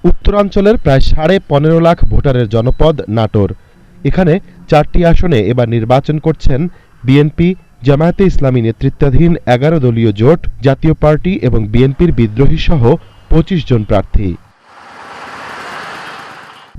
উত্তরাঞ্চলের প্রায় 15.5 লাখ ভোটারের জনপদ নাটোর। এখানে 4টি আসনে এবার নির্বাচন করছেন বিএনপি, জামায়াতে ইসলামী নেতৃত্বাধীন 11 দলীয় জোট, জাতীয় পার্টি এবং বিএনপির বিদ্রোহীসহ 25 জন প্রার্থী।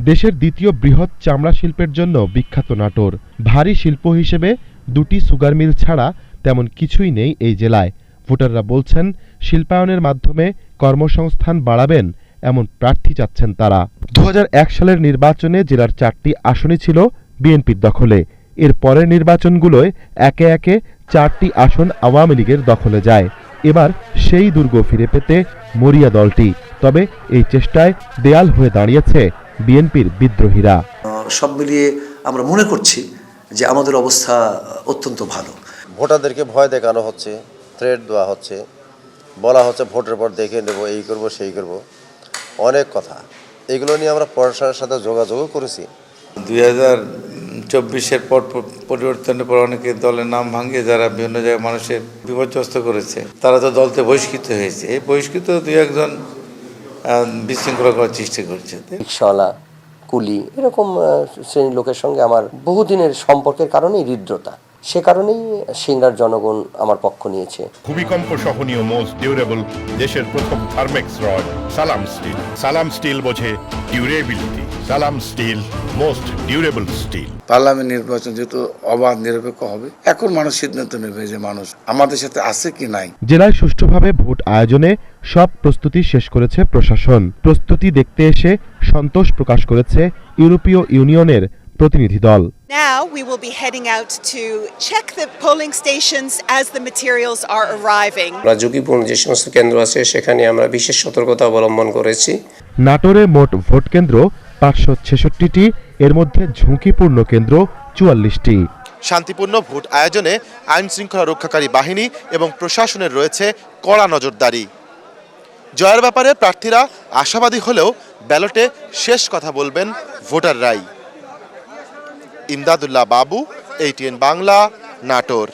দেশের দ্বিতীয় বৃহৎ চামড়া শিল্পের জন্য বিখ্যাত নাটোর। ভারী শিল্প হিসেবে 2টি সুগার মিল ছাড়া তেমন কিছুই নেই এই জেলায়। ভোটাররা বলছেন, শিল্পায়নের মাধ্যমে কর্মসংস্থান বাড়াবেন এমন প্রার্থী চাচ্ছেন তারা। 2001 সালের নির্বাচনে জেলার 4টি আসনই ছিল বিএনপির দখলে। এর পরের নির্বাচনগুলোয় একে একে 4টি আসন আওয়ামী লীগের দখলে যায়। এবার সেই দুর্গ ফিরে পেতে মরিয়া দলটি। তবে এই চেষ্টায় দেয়াল হয়ে দাঁড়িয়েছে বিএনপির বিদ্রোহীরা। সব মিলিয়ে আমরা মনে করছি যে আমাদের অবস্থা অত্যন্ত ভালো। ভোটারদেরকে ভয় দেখানো হচ্ছে, থ্রেট দেওয়া হচ্ছে, বলা হচ্ছে ভোটের পর দেখে নেব, এই করব সেই করব, অনেক কথা। এগুলো নিয়ে আমরা প্রশাসনের সাথে যোগাযোগও করেছি। 2024-এর পর পরিবর্তনের পর অনেকে দলের নাম ভাঙিয়ে যারা বিভিন্ন জায়গায় মানুষের বিপর্যস্ত করেছে, তারা তো দলতে বহিষ্কৃত হয়েছে। এই বহিষ্কৃত 2-1 বিশৃঙ্খলা করার চেষ্টা করছে। রিকশাওয়ালা, কুলি, এরকম শ্রেণীর লোকের সঙ্গে আমার বহুদিনের সম্পর্কের কারণেই হৃদ্রতা। সে কারণেই সিংড়ার জনগণ আমার পক্ষ নিয়েছে। ভূমিকম্প সহনীয় মোস্ট ডিউরেবল দেশের প্রথম Thermex rod Salam steel. Salam steel বোঝে durability. Salam steel most durable steel. Parliament নির্বাচন যেহেতু অবাধ নিরপেক্ষ হবে, এখন মানুষ সিদ্ধান্ত নেবে যে মানুষ আমাদের সাথে আছে কি নাই। জেলায় সুষ্ঠুভাবে ভোট আয়োজনে সব প্রস্তুতি শেষ করেছে প্রশাসন। প্রস্তুতি দেখতে এসে সন্তোষ প্রকাশ করেছে ইউরোপীয় ইউনিয়নের প্রতিনিধি দল। Now we will be heading out to check the polling stations as the materials are arriving. ঝুঁকিপূর্ণ যে সমস্ত কেন্দ্র আছে সেখানে আমরা বিশেষ সতর্কতা অবলম্বন করেছি। নাটোরে মোট ভোট কেন্দ্র 566টি, এর মধ্যে ঝুঁকিপূর্ণ কেন্দ্র 44টি। শান্তিপূর্ণ ভোট আয়োজনে আইন শৃঙ্খলা রক্ষাকারী বাহিনী এবং প্রশাসনের রয়েছে কড়া নজরদারি। জয়ের ব্যাপারে প্রার্থীরা আশাবাদী হলেও ব্যালটে শেষ কথা বলবেন ভোটাররাই। ইমদাদুল্লাহ বাবু, ATN বাংলা, নাটোর।